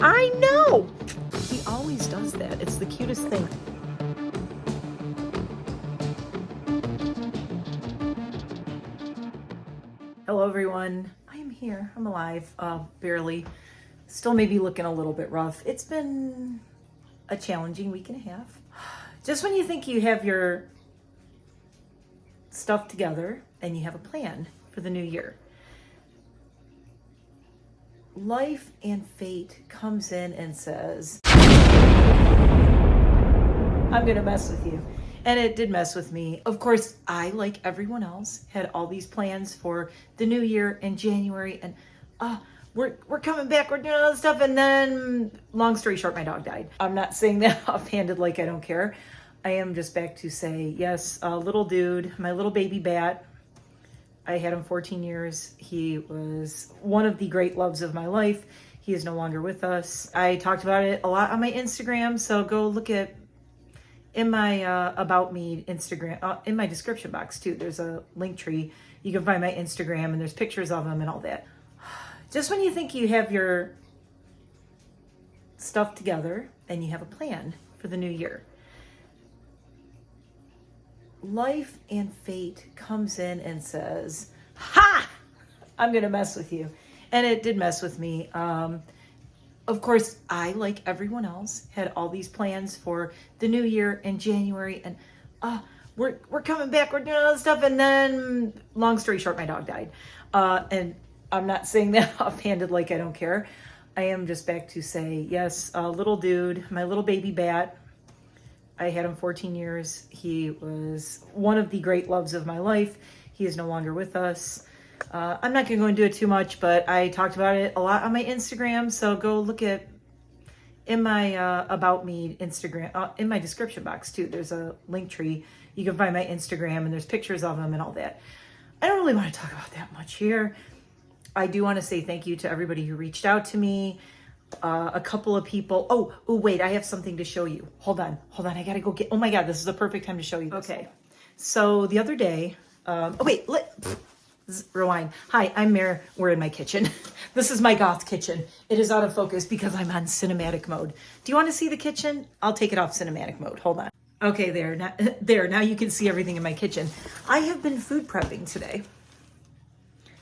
I know! He always does that. It's the cutest thing. Hello, everyone. I am here. I'm alive. Barely. Still maybe looking a little bit rough. It's been a challenging week and a half. Just when you think you have your stuff together and you have a plan for the new year, life and fate comes in and says, I'm gonna mess with you. And it did mess with me. Of course, I, like everyone else, had all these plans for the new year in January, and we're coming back, we're doing all this stuff, and then, long story short, my dog died. I'm not saying that offhanded like I don't care. I am just back to say, yes, little dude, my little baby bat, I had him 14 years. He was one of the great loves of my life. He is no longer with us. I talked about it a lot on my Instagram, so go look at in my About Me Instagram, in my description box too. There's a link tree. You can find my Instagram and there's pictures of him and all that. Just when you think you have your stuff together and you have a plan for the new year, life and fate comes in and says, ha, I'm gonna mess with you. And it did mess with me. Of course, I, like everyone else, had all these plans for the new year in January, and we're coming back, we're doing all this stuff, and then, long story short, my dog died. And I'm not saying that offhanded like I don't care. I am just back to say, yes, little dude, my little baby bat, I had him 14 years. He was one of the great loves of my life. He is no longer with us. I'm not going to go into it too much, but I talked about it a lot on my Instagram, so go look at in my About Me Instagram, in my description box too. There's a link tree. You can find my Instagram and there's pictures of him and all that. I don't really want to talk about that much here. I do want to say thank you to everybody who reached out to me. A couple of people. Oh, wait, I have something to show you. Hold on. I got to go get, oh my God, this is the perfect time to show you this. Okay. So the other day, rewind. Hi, I'm Mare. We're in my kitchen. This is my goth kitchen. It is out of focus because I'm on cinematic mode. Do you want to see the kitchen? I'll take it off cinematic mode. Hold on. Okay, there. Now you can see everything in my kitchen. I have been food prepping today.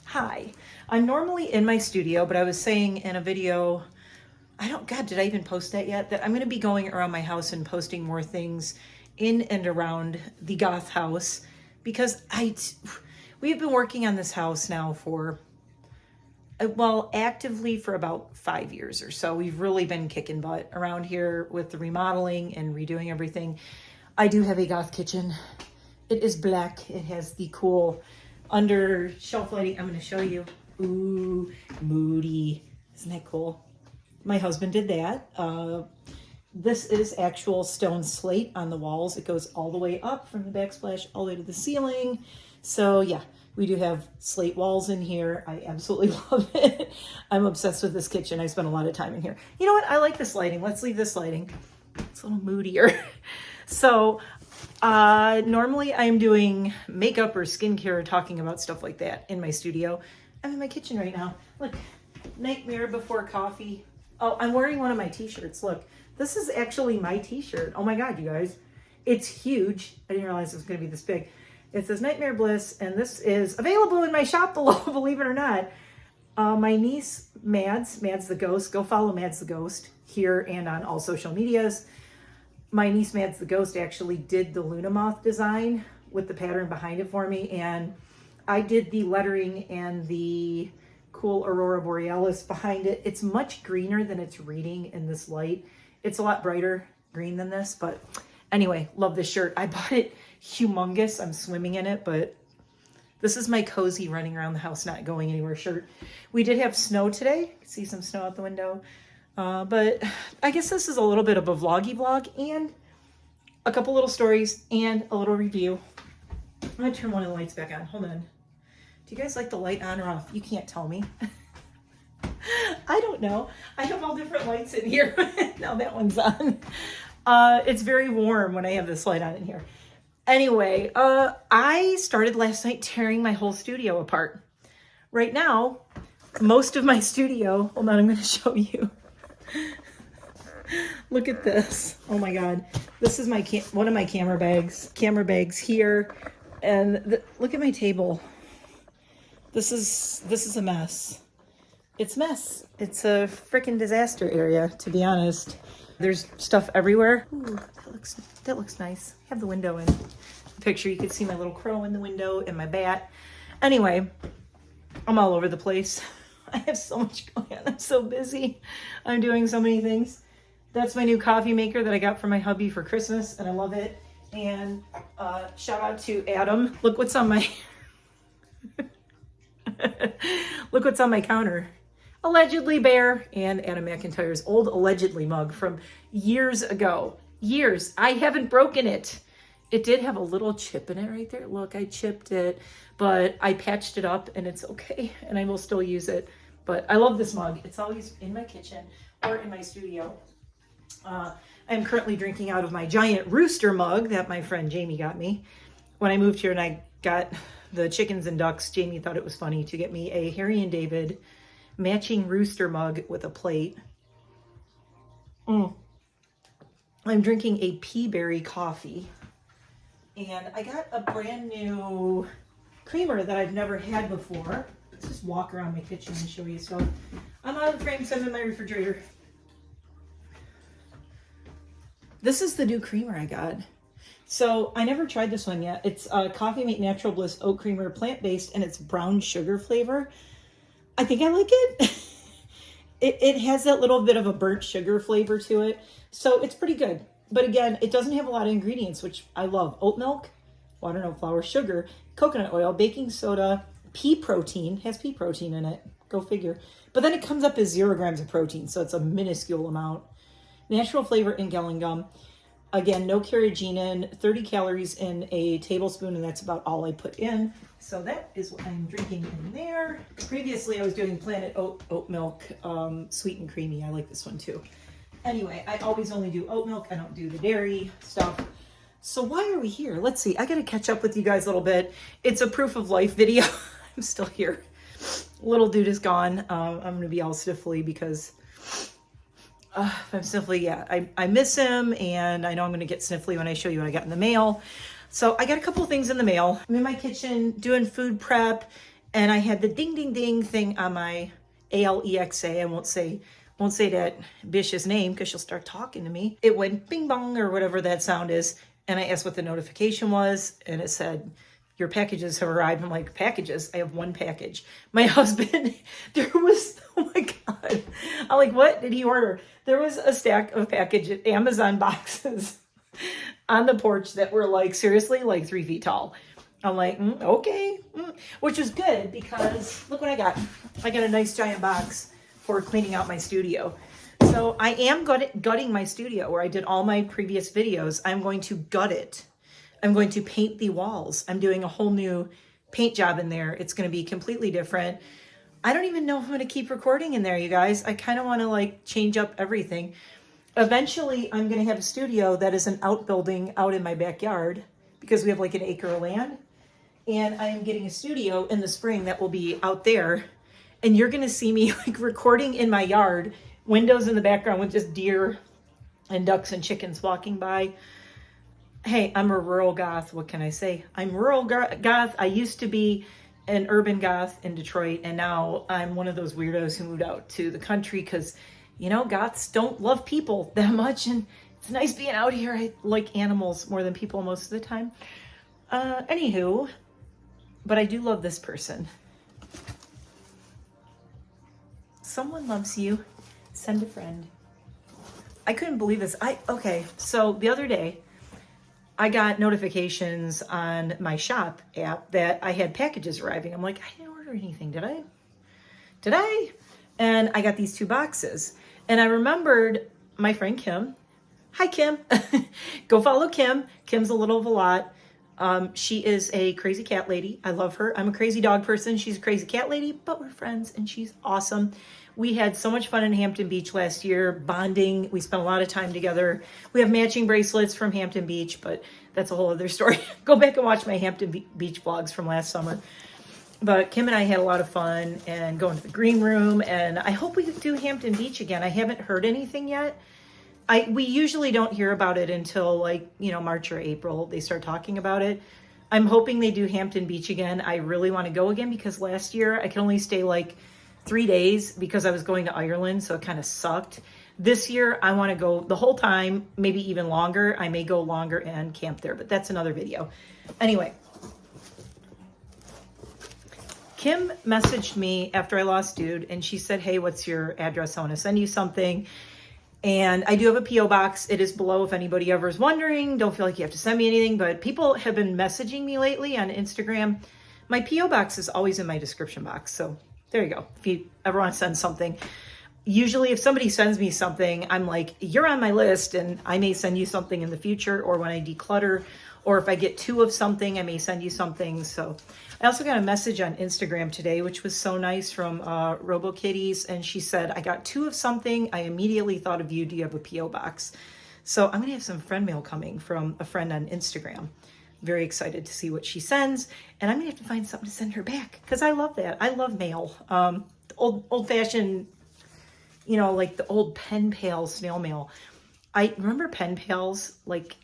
Hi. I'm normally in my studio, but I was saying in a video, God, did I even post that yet? That I'm going to be going around my house and posting more things in and around the goth house because we've been working on this house now for, actively for about 5 years or so. We've really been kicking butt around here with the remodeling and redoing everything. I do have a goth kitchen. It is black. It has the cool under shelf lighting. I'm going to show you. Ooh, moody. Isn't that cool? My husband did that. This is actual stone slate on the walls. It goes all the way up from the backsplash all the way to the ceiling. So yeah, we do have slate walls in here. I absolutely love it. I'm obsessed with this kitchen. I spent a lot of time in here. You know what? I like this lighting. Let's leave this lighting. It's a little moodier. So normally I'm doing makeup or skincare, talking about stuff like that in my studio. I'm in my kitchen right now. Look, Nightmare Before Coffee. Oh, I'm wearing one of my t-shirts. Look, this is actually my t-shirt. Oh my God, you guys. It's huge. I didn't realize it was going to be this big. It says NiteMare Bliss, and this is available in my shop below, believe it or not. My niece, Mads the Ghost. Go follow Mads the Ghost here and on all social medias. My niece, Mads the Ghost, actually did the Luna Moth design with the pattern behind it for me, and I did the lettering and the cool Aurora Borealis behind it. It's much greener than it's reading in this light. It's a lot brighter green than this, but anyway, love this shirt. I bought it humongous. I'm swimming in it, but this is my cozy running around the house, not going anywhere shirt. We did have snow today. You can see some snow out the window. But I guess this is a little bit of a vloggy vlog and a couple little stories and a little review. I'm gonna turn one of the lights back on. Hold on. Do you guys like the light on or off? You can't tell me. I don't know. I have all different lights in here. Now that one's on. It's very warm when I have this light on in here. Anyway, I started last night tearing my whole studio apart. Right now, most of my studio, hold on, I'm going to show you. Look at this. Oh my God. This is my one of my camera bags here. And look at my table. This is a mess. It's a mess. It's a freaking disaster area, to be honest. There's stuff everywhere. Ooh, that looks nice. I have the window in the picture. You can see my little crow in the window and my bat. Anyway, I'm all over the place. I have so much going on. I'm so busy. I'm doing so many things. That's my new coffee maker that I got from my hubby for Christmas, and I love it. And shout out to Adam. Look what's on my look what's on my counter. Allegedly Bear and Adam McIntyre's old allegedly mug from years ago. Years. I haven't broken it. It did have a little chip in it right there. Look, I chipped it, but I patched it up and it's okay. And I will still use it. But I love this mug. It's always in my kitchen or in my studio. I'm currently drinking out of my giant rooster mug that my friend Jamie got me. When I moved here and I got the chickens and ducks, Jamie thought it was funny to get me a Harry and David matching rooster mug with a plate. I'm drinking a pea berry coffee. And I got a brand new creamer that I've never had before. Let's just walk around my kitchen and show you stuff. I'm out of the frame, so I'm in my refrigerator. This is the new creamer I got. So I never tried this one yet. It's Coffee Mate Natural Bliss Oat Creamer, plant-based, and it's brown sugar flavor. I think I like it. It has that little bit of a burnt sugar flavor to it. So it's pretty good. But again, it doesn't have a lot of ingredients, which I love. Oat milk, water, flour, sugar, coconut oil, baking soda, pea protein. Has pea protein in it. Go figure. But then it comes up as 0 grams of protein, so it's a minuscule amount. Natural flavor in Gelling Gum. Again, no carrageenan, 30 calories in a tablespoon, and that's about all I put in. So that is what I'm drinking in there. Previously, I was doing Planet Oat Milk, sweet and creamy. I like this one too. Anyway, I always only do oat milk. I don't do the dairy stuff. So why are we here? Let's see. I got to catch up with you guys a little bit. It's a proof of life video. I'm still here. Little dude is gone. I'm going to be all sniffly because... if I'm sniffly, yeah, I miss him, and I know I'm going to get sniffly when I show you what I got in the mail. So I got a couple of things in the mail. I'm in my kitchen doing food prep, and I had the ding, ding, ding thing on my Alexa. I won't say that bitch's name because she'll start talking to me. It went bing bong or whatever that sound is, and I asked what the notification was, and it said, your packages have arrived. I'm like, packages? I have one package. My husband, there was, oh my God. I'm like, what did he order? There was a stack of package Amazon boxes on the porch that were like, seriously, like 3 feet tall. I'm like, okay. Which was good because look what I got. I got a nice giant box for cleaning out my studio. So I am gutting my studio where I did all my previous videos. I'm going to gut it. I'm going to paint the walls. I'm doing a whole new paint job in there. It's going to be completely different. I don't even know if I'm going to keep recording in there, you guys. I kind of want to like change up everything. Eventually, I'm going to have a studio that is an outbuilding out in my backyard because we have like an acre of land. And I am getting a studio in the spring that will be out there. And you're going to see me like recording in my yard, windows in the background with just deer and ducks and chickens walking by. Hey, I'm a rural goth. What can I say? I'm rural goth. I used to be an urban goth in Detroit, and now I'm one of those weirdos who moved out to the country because, you know, goths don't love people that much, and it's nice being out here. I like animals more than people most of the time. Anywho, but I do love this person. Someone loves you. Send a friend. I couldn't believe this. Okay, so the other day, I got notifications on my shop app that I had packages arriving. I'm like, I didn't order anything, did I? Did I? And I got these 2 boxes. And I remembered my friend Kim. Hi, Kim. Go follow Kim. Kim's a little of a lot. She is a crazy cat lady. I love her. I'm a crazy dog person. She's a crazy cat lady, but we're friends, and she's awesome. We had so much fun in Hampton Beach last year, bonding. We spent a lot of time together. We have matching bracelets from Hampton Beach, but that's a whole other story. Go back and watch my Hampton Beach vlogs from last summer. But Kim and I had a lot of fun and going to the green room, and I hope we do Hampton Beach again. I haven't heard anything yet. we usually don't hear about it until like, March or April. They start talking about it. I'm hoping they do Hampton Beach again. I really want to go again because last year I could only stay like 3 days because I was going to Ireland, so it kind of sucked. This year I want to go the whole time, maybe even longer. I may go longer and camp there, but that's another video. Anyway, Kim messaged me after I lost Dude, and she said, hey, what's your address? I want to send you something. And I do have a P.O. box. It is below if anybody ever is wondering. Don't feel like you have to send me anything, but people have been messaging me lately on Instagram. My P.O. box is always in my description box. So there you go. If you ever want to send something. Usually if somebody sends me something, I'm like, you're on my list, and I may send you something in the future, or when I declutter, or if I get 2 of something, I may send you something. So I also got a message on Instagram today, which was so nice, from RoboKitties. And she said, I got 2 of something. I immediately thought of you. Do you have a P.O. box? So I'm going to have some friend mail coming from a friend on Instagram. Very excited to see what she sends. And I'm going to have to find something to send her back because I love that. I love mail. Old fashioned, like the old pen pal snail mail. I remember pen pals, like,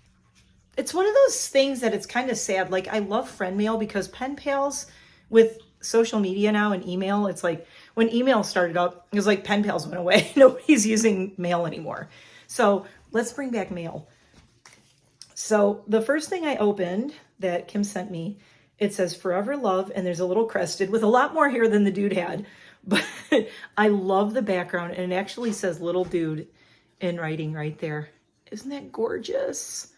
it's one of those things that it's kind of sad. Like, I love friend mail because pen pals with social media now and email, it's like when email started up, it was like pen pals went away. Nobody's using mail anymore. So let's bring back mail. So the first thing I opened that Kim sent me, it says Forever Love, and there's a little crested with a lot more hair than the dude had. But I love the background, and it actually says Little Dude in writing right there. Isn't that gorgeous?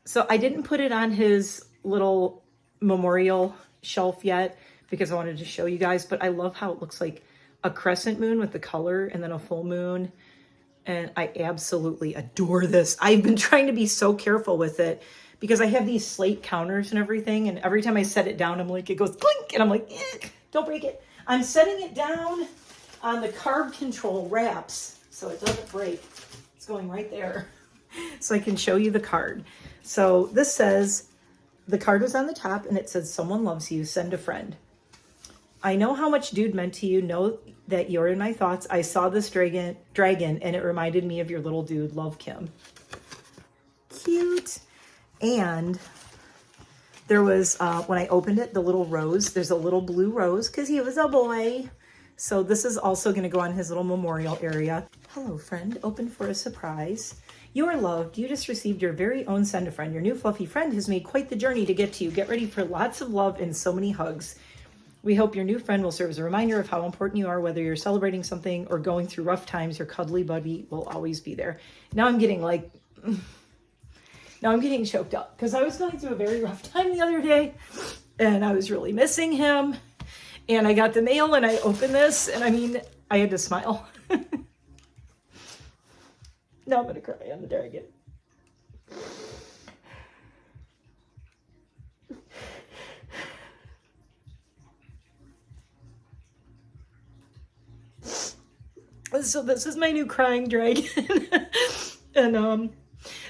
So I didn't put it on his little memorial shelf yet because I wanted to show you guys, but I love how it looks like a crescent moon with the color and then a full moon. And I absolutely adore this. I've been trying to be so careful with it because I have these slate counters and everything. And every time I set it down, I'm like, it goes clink. And I'm like, don't break it. I'm setting it down on the carb control wraps so it doesn't break. It's going right there so I can show you the card. So this says, the card was on the top and it says, someone loves you, send a friend. I know how much Dude meant to you. Know that you're in my thoughts. I saw this dragon and it reminded me of your little dude. Love, Kim. Cute. And there was, when I opened it, the little rose, there's a little blue rose because he was a boy. So this is also going to go on his little memorial area. Hello, friend. Open for a surprise. You are loved. You just received your very own send a friend. Your new fluffy friend has made quite the journey to get to you. Get ready for lots of love and so many hugs. We hope your new friend will serve as a reminder of how important you are, whether you're celebrating something or going through rough times. Your cuddly buddy will always be there. Now I'm getting choked up because I was going through a very rough time the other day and I was really missing him. And I got the mail and I opened this and I mean, I had to smile. Now I'm going to cry on the dragon. So this is my new crying dragon. And I'm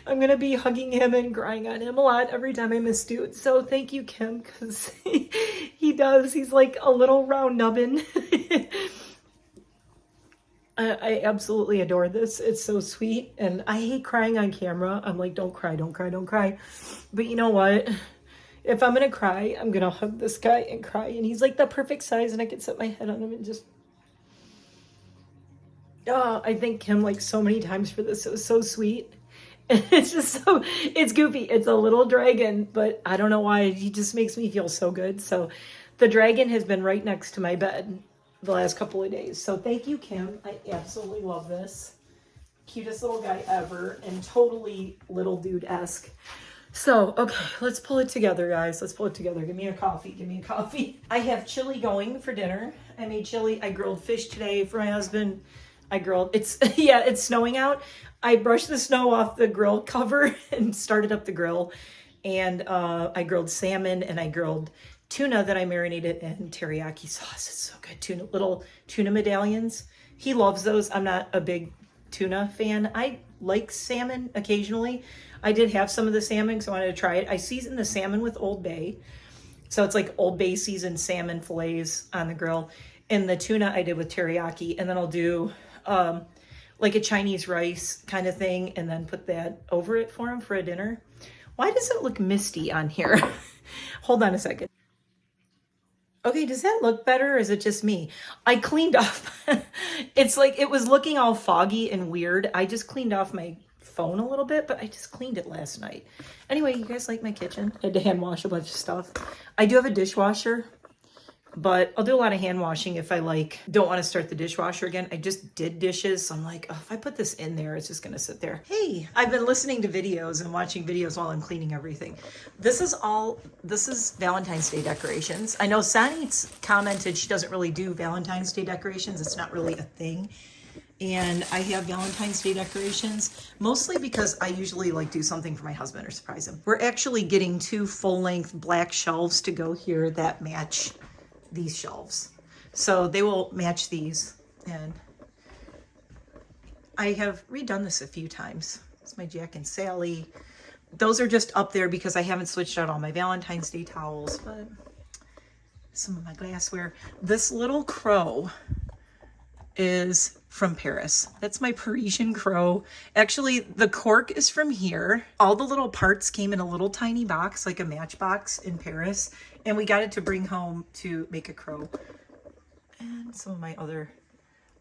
going to be hugging him and crying on him a lot every time I miss Dude. So thank you, Kim, because he does. He's like a little round nubbin. I absolutely adore this. It's so sweet. And I hate crying on camera. I'm like, don't cry, don't cry, don't cry. But you know what? If I'm going to cry, I'm going to hug this guy and cry. And he's like the perfect size and I can set my head on him and just... I thank Kim like so many times for this. It was so sweet. It's just so, it's goofy. It's a little dragon, but I don't know why. He just makes me feel so good. So the dragon has been right next to my bed the last couple of days. So thank you, Kim. I absolutely love this. Cutest little guy ever and totally Little Dude-esque. So, okay, let's pull it together, guys. Let's pull it together. Give me a coffee. Give me a coffee. I have chili going for dinner. I made chili. I grilled fish today for my husband. It's snowing out. I brushed the snow off the grill cover and started up the grill. And I grilled salmon and I grilled tuna that I marinated in teriyaki sauce. It's so good. Little tuna medallions. He loves those. I'm not a big tuna fan. I like salmon occasionally. I did have some of the salmon, so I wanted to try it. I seasoned the salmon with Old Bay. So it's like Old Bay seasoned salmon fillets on the grill. And the tuna I did with teriyaki. And then I'll do like a Chinese rice kind of thing, and then put that over it for him for a dinner. Why does it look misty on here? Hold on a second. Okay, does that look better or is it just me? I cleaned off. It's like it was looking all foggy and weird. I just cleaned off my phone a little bit, but I just cleaned it last night. Anyway, you guys like my kitchen? I had to hand wash a bunch of stuff. I do have a dishwasher, but I'll do a lot of hand washing if I don't want to start the dishwasher again. I just did dishes, so I'm like, oh, if I put this in there, it's just gonna sit there. Hey, I've been listening to videos and watching videos while I'm cleaning everything. This is Valentine's Day decorations. I know Sonny's commented she doesn't really do Valentine's Day decorations. It's not really a thing. And I have Valentine's Day decorations, mostly because I usually do something for my husband or surprise him. We're actually getting 2 full-length black shelves to go here that match these shelves. So they will match these, and I have redone this a few times. It's my Jack and Sally. Those are just up there because I haven't switched out all my Valentine's Day towels, but some of my glassware. This little crow is from Paris. That's my Parisian crow. Actually, the cork is from here. All the little parts came in a little tiny box, like a matchbox in Paris, and we got it to bring home to make a crow. And some of my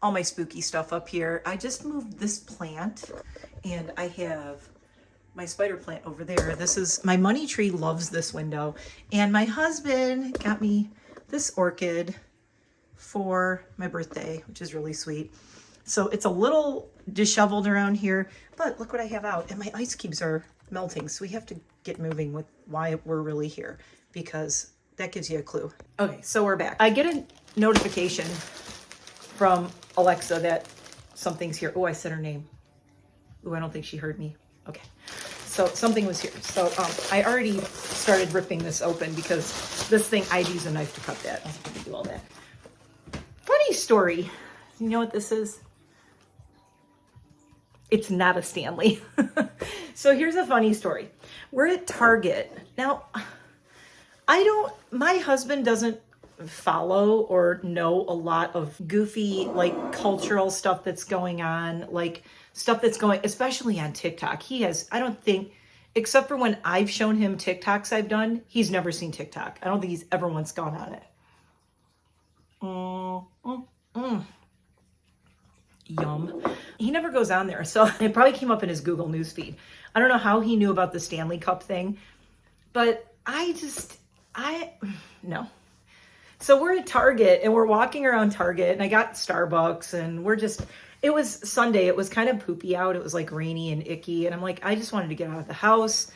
all my spooky stuff up here. I just moved this plant, and I have my spider plant over there. This is, my money tree loves this window, and my husband got me this orchid for my birthday, which is really sweet. So it's a little disheveled around here, but look what I have out. And my ice cubes are melting, so we have to get moving with why we're really here, because that gives you a clue. Okay, so we're back. I get a notification from Alexa that something's here. Oh, I said her name. Oh, I don't think she heard me. Okay, so something was here. So I already started ripping this open because this thing, I'd use a knife to cut that. I don't have to do all that. Funny story. You know what this is? It's not a Stanley. So here's a funny story. We're at Target. Now, my husband doesn't follow or know a lot of goofy, cultural stuff that's going on, stuff that's going, especially on TikTok. I don't think, except for when I've shown him TikToks I've done, he's never seen TikTok. I don't think he's ever once gone on it. Yum. He never goes on there, so it probably came up in his Google News feed. I don't know how he knew about the Stanley Cup thing, but no. So we're at Target, and we're walking around Target, and I got Starbucks, and it was Sunday. It was kind of poopy out. It was rainy and icky, and I'm like, I just wanted to get out of the house.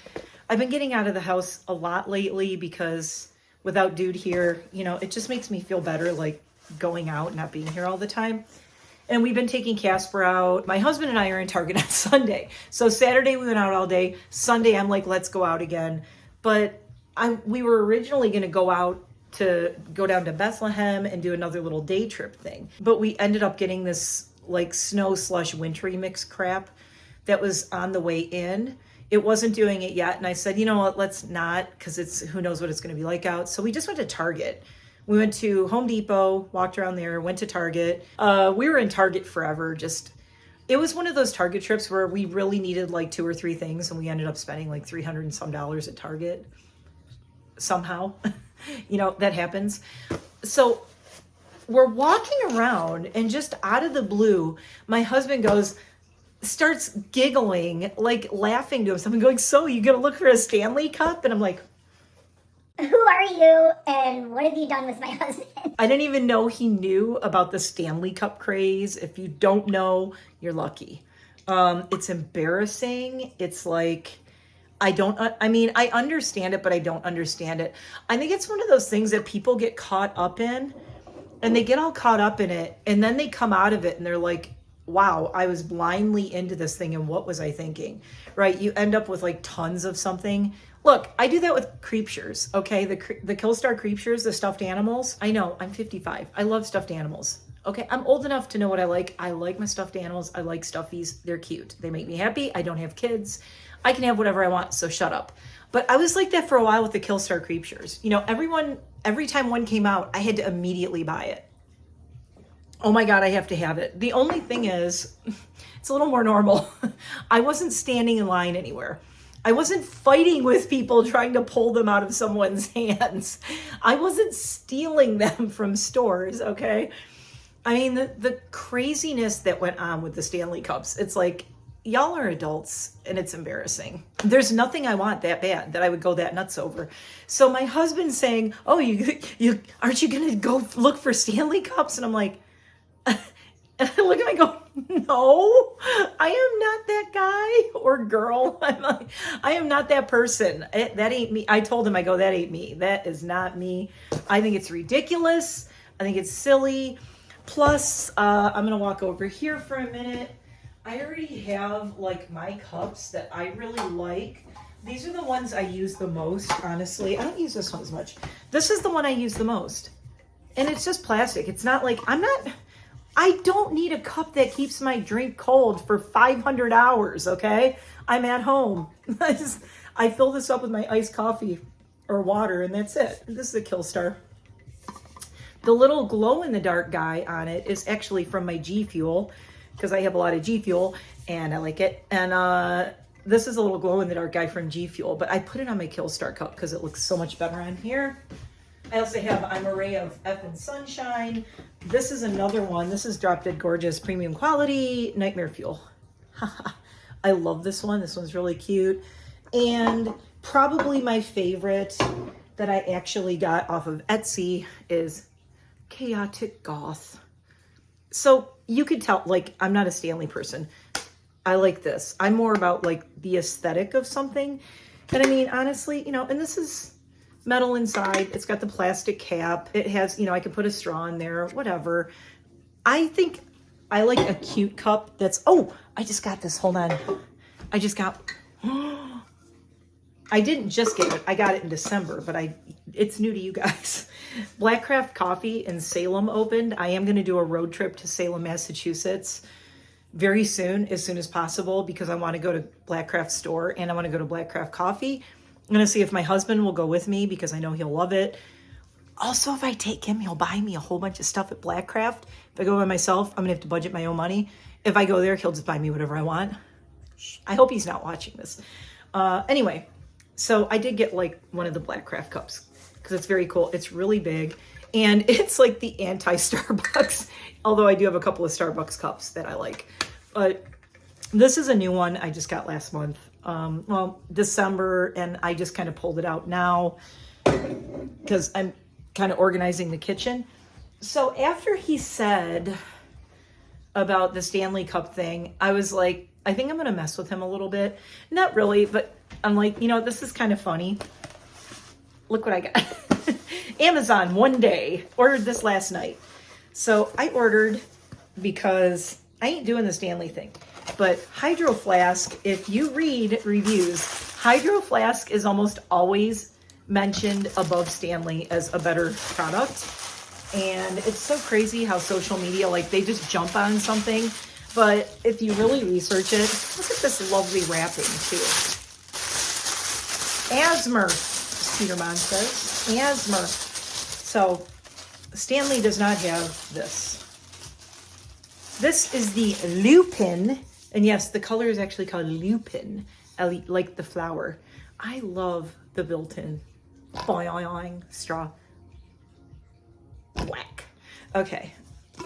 I've been getting out of the house a lot lately because without dude here, it just makes me feel better, going out, not being here all the time. And we've been taking Casper out. My husband and I are in Target on Sunday. So Saturday we went out all day. Sunday I'm like, let's go out again. But we were originally going to go down to Bethlehem and do another little day trip thing. But we ended up getting this snow slush wintry mix crap that was on the way in. It wasn't doing it yet. And I said, you know what, let's not, because who knows what it's going to be like out. So we just went to Target. We went to Home Depot, walked around there, went to Target. We were in Target forever. It was one of those Target trips where we really needed 2 or 3 things, and we ended up spending $300 and some at Target. Somehow, that happens. So we're walking around, and just out of the blue, my husband starts giggling, laughing to himself and going, so you gonna look for a Stanley Cup? And I'm like, who are you and what have you done with my husband? I didn't even know he knew about the Stanley Cup craze. If you don't know, you're lucky. It's embarrassing. It's I understand it, but I don't understand it. I think it's one of those things that people get caught up in, and they get all caught up in it, and then they come out of it and they're like, wow, I was blindly into this thing, and what was I thinking? Right? You end up with tons of something. Look, I do that with creepshures, okay? The KILLSTAR creepshures, the stuffed animals. I know, I'm 55. I love stuffed animals. Okay, I'm old enough to know what I like. I like my stuffed animals. I like stuffies. They're cute. They make me happy. I don't have kids. I can have whatever I want, so shut up. But I was like that for a while with the KILLSTAR creepshures. Every time one came out, I had to immediately buy it. Oh my God, I have to have it. The only thing is, it's a little more normal. I wasn't standing in line anywhere. I wasn't fighting with people trying to pull them out of someone's hands. I wasn't stealing them from stores, okay? I mean, the craziness that went on with the Stanley Cups, it's like, y'all are adults and it's embarrassing. There's nothing I want that bad that I would go that nuts over. So my husband's saying, oh, you aren't you gonna go look for Stanley Cups? And I'm like, and I look at him and go, no, I am not that guy or girl. I'm like, I am not that person. That ain't me. I told him, I go, that ain't me. That is not me. I think it's ridiculous. I think it's silly. Plus, I'm going to walk over here for a minute. I already have like my cups that I really like. These are the ones I use the most, honestly. I don't use this one as much. This is the one I use the most. And it's just plastic. It's not like, I don't need a cup that keeps my drink cold for 500 hours, okay? I'm at home. I fill this up with my iced coffee or water, and that's it. This is a KILLSTAR. The little glow-in-the-dark guy on it is actually from my Gfuel, because I have a lot of Gfuel, and I like it. And this is a little glow-in-the-dark guy from Gfuel, but I put it on my KILLSTAR cup because it looks so much better on here. I also have I'm a Ray of Effin' Sunshine. This is another one. This is Drop Dead Gorgeous Premium Quality NiteMare Fuel. I love this one. This one's really cute. And probably my favorite that I actually got off of Etsy is Chaotic Goth. So you could tell, like, I'm not a Stanley person. I like this. I'm more about like the aesthetic of something. And I mean, honestly, you know, and this is metal inside. It's got the plastic cap. It has, you know, I could put a straw in there, whatever. I think I like a cute cup that's, oh, I just got this. Hold on. I just got, I didn't just get it. I got it in December, but it's new to you guys. Blackcraft Coffee in Salem opened. I am going to do a road trip to Salem, Massachusetts very soon, as soon as possible, because I want to go to Blackcraft store and I want to go to Blackcraft Coffee. I'm going to see if my husband will go with me because I know he'll love it. Also, if I take him, he'll buy me a whole bunch of stuff at Blackcraft. If I go by myself, I'm going to have to budget my own money. If I go there, he'll just buy me whatever I want. I hope he's not watching this. Anyway, so I did get like one of the Blackcraft cups because it's very cool. It's really big and it's like the anti-Starbucks, although I do have a couple of Starbucks cups that I like. But this is a new one I just got last month. Well, December, and I just kind of pulled it out now because I'm kind of organizing the kitchen. So after he said about the Stanley Cup thing, I was like, I think I'm going to mess with him a little bit. Not really, but I'm like, you know, this is kind of funny. Look what I got. Amazon, one day. Ordered this last night. So I ordered because I ain't doing the Stanley thing. But Hydro Flask, if you read reviews, Hydro Flask is almost always mentioned above Stanley as a better product. And it's so crazy how social media, like, they just jump on something. But if you really research it, look at this lovely wrapping, too. Asthma, Petermon says. Asthma. So, Stanley does not have this. This is the Lupin. And yes, the color is actually called Lupin, like the flower. I love the built-in boing straw. Whack. Okay.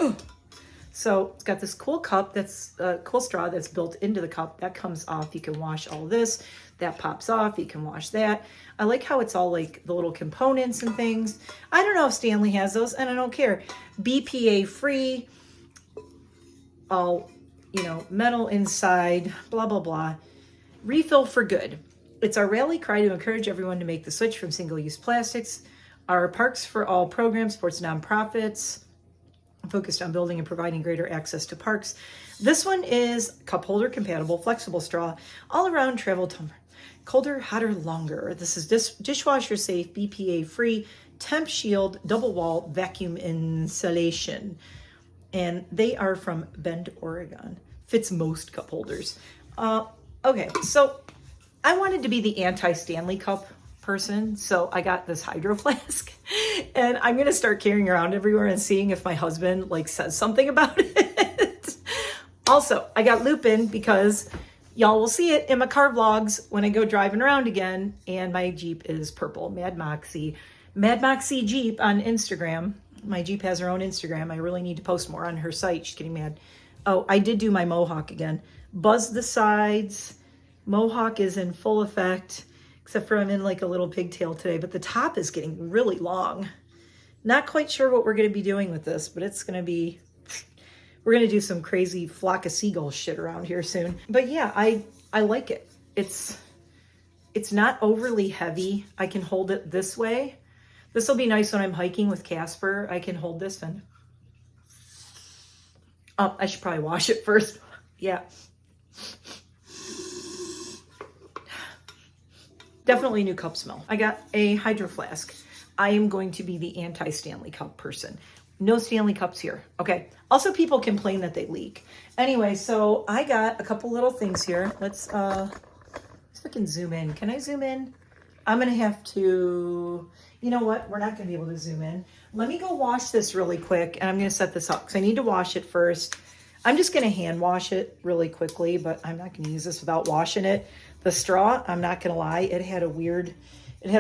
Ooh. So it's got this cool cup that's cool straw that's built into the cup. That comes off. You can wash all this. That pops off. You can wash that. I like how it's all like the little components and things. I don't know if Stanley has those, and I don't care. BPA free. All, you know, metal inside, blah, blah, blah. Refill for good. It's our rally cry to encourage everyone to make the switch from single-use plastics. Our Parks for All program supports nonprofits focused on building and providing greater access to parks. This one is cup holder compatible, flexible straw, all around travel tumbler. Colder, hotter, longer. This is dishwasher safe, BPA free, temp shield, double wall, vacuum insulation. And they are from Bend, Oregon. Fits most cup holders. Okay, so I wanted to be the anti-Stanley Cup person, so I got this Hydro Flask. And I'm going to start carrying around everywhere and seeing if my husband like says something about it. Also, I got Lupin because y'all will see it in my car vlogs when I go driving around again. And my Jeep is purple. Mad Moxie Jeep on Instagram. My Jeep has her own Instagram. I really need to post more on her site. She's getting mad. Oh, I did do my mohawk again. Buzz the sides. Mohawk is in full effect, except for I'm in like a little pigtail today, but the top is getting really long. Not quite sure what we're going to be doing with this, but it's going to be, we're going to do some crazy flock of seagulls shit around here soon. But yeah, I like it. It's not overly heavy. I can hold it this way. This will be nice when I'm hiking with Casper. I can hold this and, oh, I should probably wash it first. Yeah. Definitely new cup smell. I got a Hydro Flask. I am going to be the anti-Stanley Cup person. No Stanley Cups here. Okay. Also, people complain that they leak. Anyway, so I got a couple little things here. Let's see if I can zoom in. Can I zoom in? I'm going to have to, you know what? We're not going to be able to zoom in. Let me go wash this really quick, and I'm going to set this up because I need to wash it first. I'm just going to hand wash it really quickly, but I'm not going to use this without washing it. The straw, I'm not going to lie, it has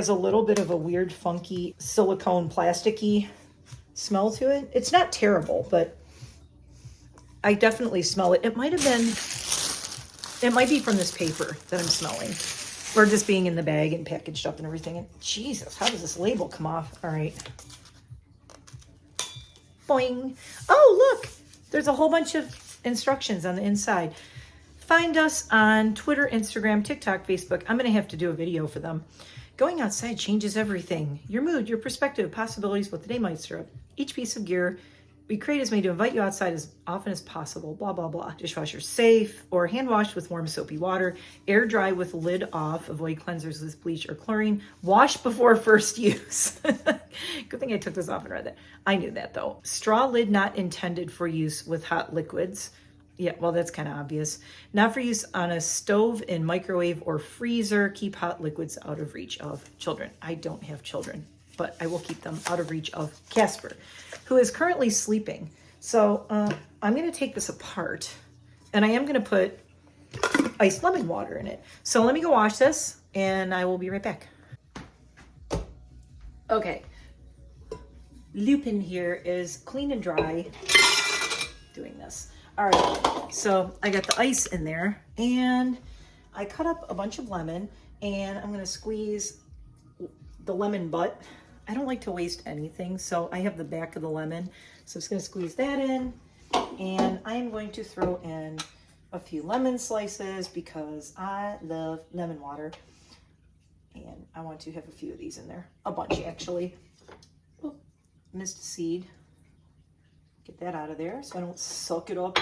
a little bit of a weird, funky, silicone, plasticky smell to it. It's not terrible, but I definitely smell it. It might be from this paper that I'm smelling, or just being in the bag and packaged up and everything. And Jesus, how does this label come off? All right. Boing. Oh, look, there's a whole bunch of instructions on the inside. Find us on Twitter, Instagram, TikTok, Facebook. I'm going to have to do a video for them. Going outside changes everything. Your mood, your perspective, possibilities, what the day might stir up. Each piece of gear we create is made to invite you outside as often as possible. Blah, blah, blah. Dishwasher safe or hand washed with warm soapy water. Air dry with lid off. Avoid cleansers with bleach or chlorine. Wash before first use. Good thing I took this off and read that. I knew that though. Straw lid not intended for use with hot liquids. Yeah, well, that's kind of obvious. Not for use on a stove, in microwave, or freezer. Keep hot liquids out of reach of children. I don't have children, but I will keep them out of reach of Casper, who is currently sleeping. So I'm going to take this apart, and I am going to put iced lemon water in it. So let me go wash this, and I will be right back. Okay. Lupin here is clean and dry doing this. All right, so I got the ice in there, and I cut up a bunch of lemon, and I'm gonna squeeze the lemon butt. I don't like to waste anything, so I have the back of the lemon. So I'm just gonna squeeze that in, and I am going to throw in a few lemon slices because I love lemon water. And I want to have a few of these in there, a bunch actually. Oh, missed a seed. Get that out of there so I don't suck it up.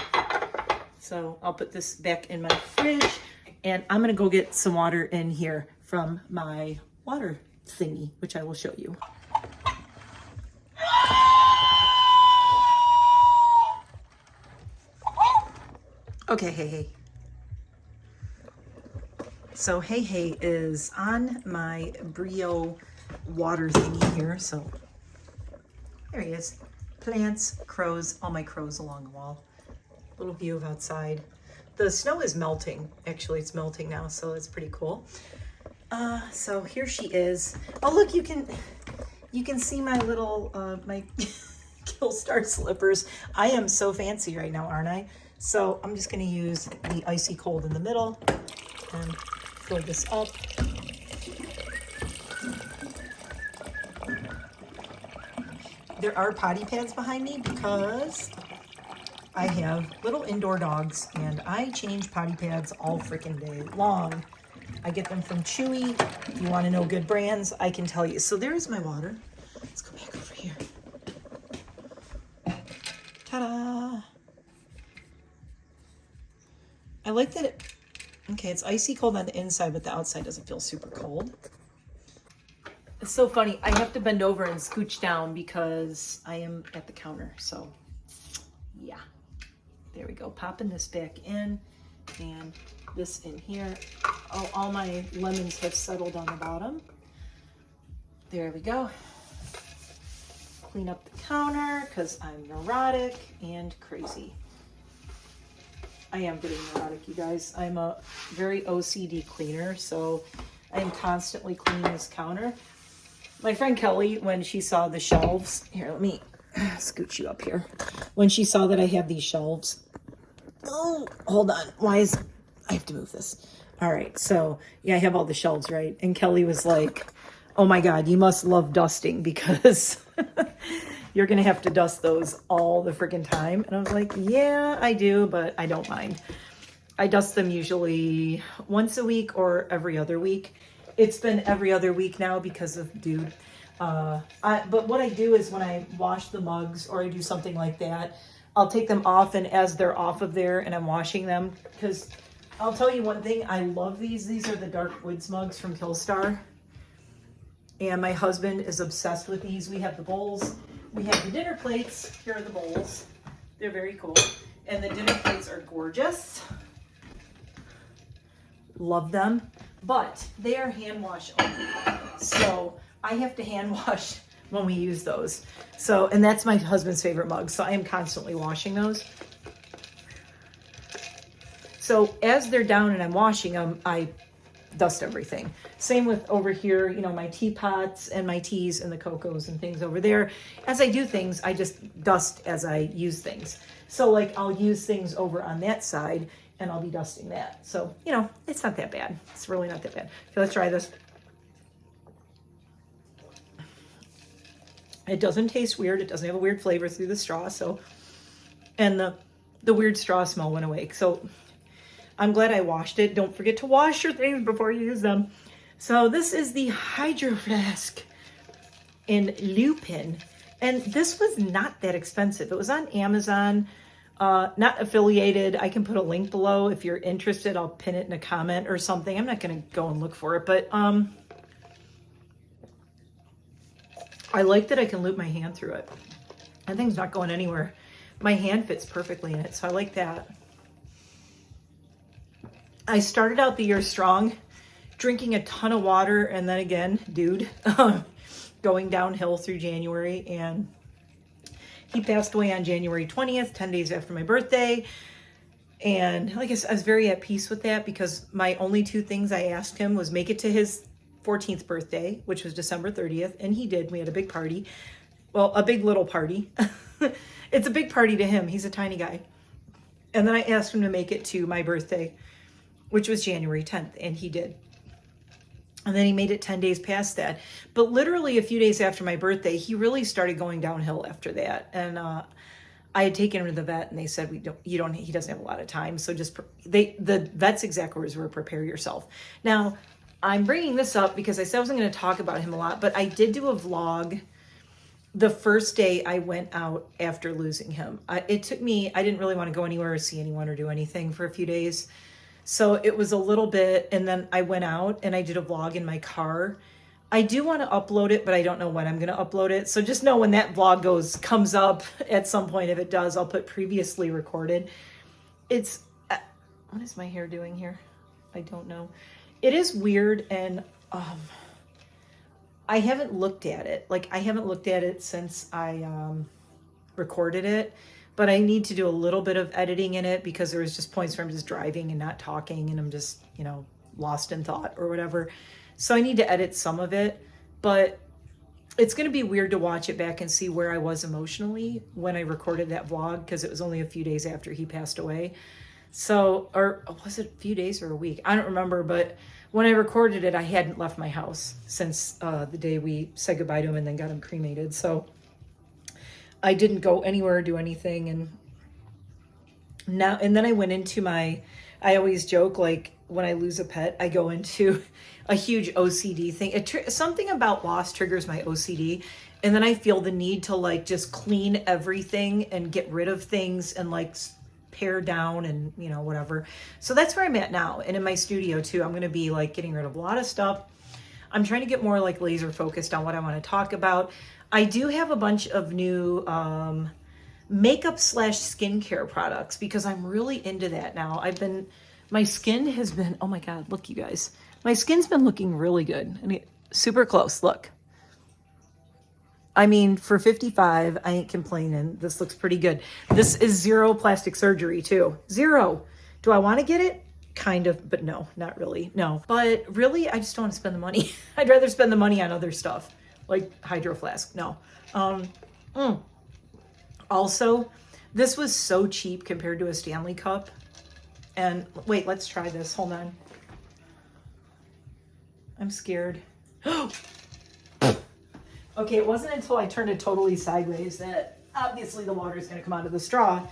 So I'll put this back in my fridge, and I'm gonna go get some water in here from my water thingy, which I will show you. Okay, hey. So hey is on my Brio water thingy here. So there he is. Plants, crows, all my crows along the wall. Little view of outside. The snow is melting. Actually, it's melting now, so it's pretty cool. So here she is. Oh, look, you can see my little my KILLSTAR slippers. I am so fancy right now, aren't I? So I'm just going to use the icy cold in the middle and fill this up. There are potty pads behind me because I have little indoor dogs, and I change potty pads all freaking day long. I get them from Chewy. If you want to know good brands, I can tell you. So there's my water. Let's go back over here. Ta-da! I like that it's icy cold on the inside, but the outside doesn't feel super cold. It's so funny. I have to bend over and scooch down because I am at the counter. So yeah, there we go. Popping this back in and this in here. Oh, all my lemons have settled on the bottom. There we go. clean up the counter because I'm neurotic and crazy. I am getting neurotic, you guys. I'm a very OCD cleaner, so I'm constantly cleaning this counter. My friend Kelly, when she saw the shelves, here, let me scoot you up here. When she saw that I have these shelves, oh, hold on. I have to move this. All right, so yeah, I have all the shelves, right? And Kelly was like, oh my God, you must love dusting because you're going to have to dust those all the freaking time. And I was like, yeah, I do, but I don't mind. I dust them usually once a week or every other week. It's been every other week now because of dude. But what I do is when I wash the mugs or I do something like that, I'll take them off, and as they're off of there and I'm washing them, because I'll tell you one thing, I love these. These are the Dark Woods mugs from KILLSTAR. And my husband is obsessed with these. We have the bowls. We have the dinner plates. Here are the bowls. They're very cool. And the dinner plates are gorgeous. Love them. But they are hand wash only. So I have to hand wash when we use those. So, and that's my husband's favorite mug. So I am constantly washing those. So as they're down and I'm washing them, I dust everything. Same with over here, you know, my teapots and my teas and the cocos and things over there. As I do things, I just dust as I use things. So like I'll use things over on that side and I'll be dusting that. So, you know, it's not that bad. It's really not that bad. Okay, let's try this. It doesn't taste weird. It doesn't have a weird flavor through the straw. So, and the weird straw smell went away. So I'm glad I washed it. Don't forget to wash your things before you use them. So this is the Hydro Flask in Lupin. And this was not that expensive. It was on Amazon, not affiliated. I can put a link below if you're interested. I'll pin it in a comment or something. I'm not going to go and look for it, but I like that I can loop my hand through it. That thing's not going anywhere. My hand fits perfectly in it, so I like that. I started out the year strong, drinking a ton of water, and then again, dude, going downhill through January, and he passed away on January 20th, 10 days after my birthday. And like I said, I was very at peace with that because my only two things I asked him was make it to his 14th birthday, which was December 30th, and he did. We had a big party. Well, a big little party. It's a big party to him. He's a tiny guy. And then I asked him to make it to my birthday, which was January 10th, and he did. And then he made it 10 days past that. But literally a few days after my birthday, he really started going downhill after that. And I had taken him to the vet, and they said, he doesn't have a lot of time. So just, the vet's exact words were, prepare yourself. Now, I'm bringing this up because I said I wasn't going to talk about him a lot, but I did do a vlog the first day I went out after losing him. It took me, I didn't really want to go anywhere or see anyone or do anything for a few days. So it was a little bit, and then I went out and I did a vlog in my car. I do want to upload it, but I don't know when I'm going to upload it. So just know when that vlog comes up at some point, if it does, I'll put previously recorded. It's, what is my hair doing here? I don't know. It is weird, and I haven't looked at it. Like, I haven't looked at it since I recorded it, but I need to do a little bit of editing in it because there was just points where I'm just driving and not talking, and I'm just, you know, lost in thought or whatever. So I need to edit some of it, but it's going to be weird to watch it back and see where I was emotionally when I recorded that vlog, because it was only a few days after he passed away. So, or was it a few days or a week? I don't remember, but when I recorded it, I hadn't left my house since the day we said goodbye to him and then got him cremated. So I didn't go anywhere or do anything. And then I went into I always joke, like, when I lose a pet, I go into a huge OCD thing. Something about loss triggers my OCD. And then I feel the need to, like, just clean everything and get rid of things and, like, pare down and, you know, whatever. So that's where I'm at now. And in my studio too, I'm going to be, like, getting rid of a lot of stuff. I'm trying to get more, like, laser focused on what I want to talk about. I do have a bunch of new makeup / skincare products because I'm really into that now. My skin has been, oh my God, look, you guys. My skin's been looking really good. I mean, super close, look. I mean, for 55, I ain't complaining. This looks pretty good. This is 0 plastic surgery too. 0. Do I want to get it? Kind of, but no, not really. No. But really, I just don't want to spend the money. I'd rather spend the money on other stuff like Hydro Flask. No. Also, this was so cheap compared to a Stanley Cup. And wait, let's try this. Hold on. I'm scared. Okay, it wasn't until I turned it totally sideways that obviously the water is going to come out of the straw.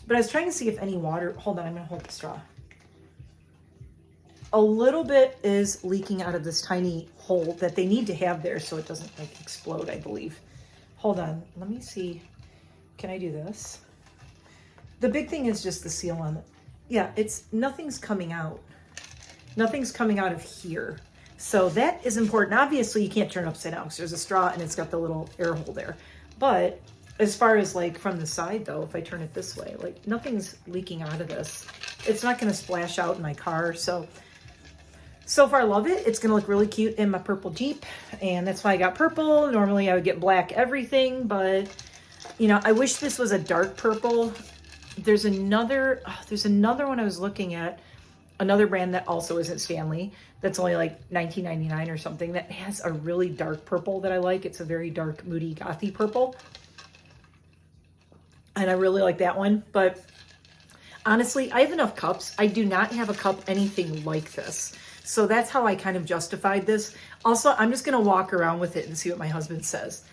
But I was trying to see if any water... Hold on, I'm going to hold the straw. A little bit is leaking out of this tiny hole that they need to have there so it doesn't like explode, I believe. Hold on, let me see. Can I do this? The big thing is just the seal on it. Yeah, nothing's coming out. Nothing's coming out of here. So that is important. Obviously, you can't turn it upside down because there's a straw and it's got the little air hole there. But as far as like from the side though, if I turn it this way, like nothing's leaking out of this. It's not going to splash out in my car. So far I love it. It's going to look really cute in my purple Jeep. And that's why I got purple. Normally I would get black everything, but you know, I wish this was a dark purple. There's another one I was looking at, another brand that also isn't Stanley, that's only like $19.99 or something, that has a really dark purple that I like. It's a very dark, moody, gothy purple. And I really like that one. But honestly, I have enough cups. I do not have a cup anything like this. So that's how I kind of justified this. Also, I'm just going to walk around with it and see what my husband says.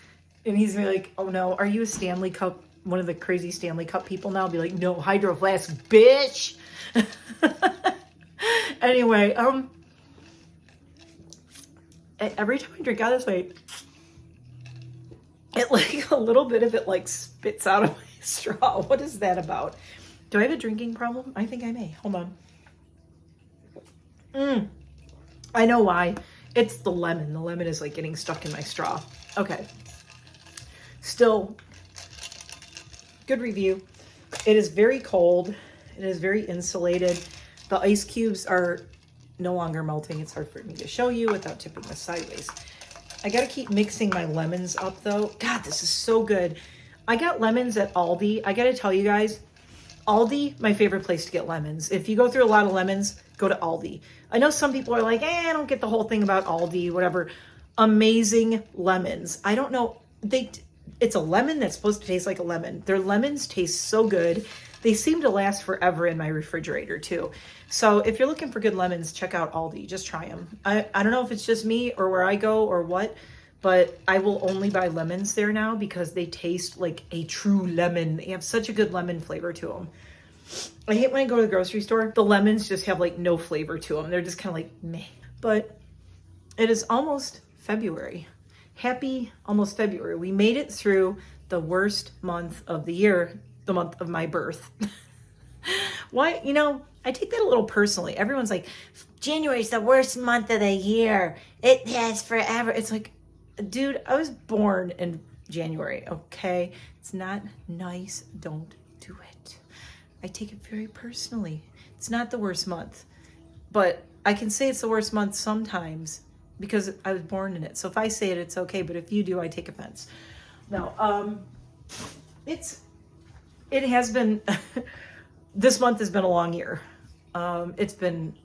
And he's gonna be like, oh no, are you a Stanley Cup, one of the crazy Stanley Cup people now? I'll be like, no, Hydro Flask, bitch. Anyway, every time I drink out this way, it like a little bit of it like spits out of my straw. What is that about? Do I have a drinking problem? I think I may. Hold on. I know why. It's the lemon. The lemon is like getting stuck in my straw. Okay. Still, good review. It is very cold. It is very insulated. The ice cubes are no longer melting. It's hard for me to show you without tipping this sideways. I got to keep mixing my lemons up though. God, this is so good. I got lemons at Aldi. I got to tell you guys, Aldi, my favorite place to get lemons. If you go through a lot of lemons, go to Aldi. I know some people are like, I don't get the whole thing about Aldi, whatever. Amazing lemons. I don't know. It's a lemon that's supposed to taste like a lemon. Their lemons taste so good. They seem to last forever in my refrigerator too. So if you're looking for good lemons, check out Aldi. Just try them. I don't know if it's just me or where I go or what, but I will only buy lemons there now because they taste like a true lemon. They have such a good lemon flavor to them. I hate when I go to the grocery store, the lemons just have like no flavor to them. They're just kind of like meh. But it is almost February. Happy almost February. We made it through the worst month of the year, the month of my birth. Why? You know, I take that a little personally. Everyone's like, January's the worst month of the year. It has forever. It's like, dude, I was born in January, okay? It's not nice. Don't do it. I take it very personally. It's not the worst month, but I can say it's the worst month sometimes because I was born in it. So if I say it, it's okay. But if you do, I take offense. No, it has been, this month has been a long year. It's been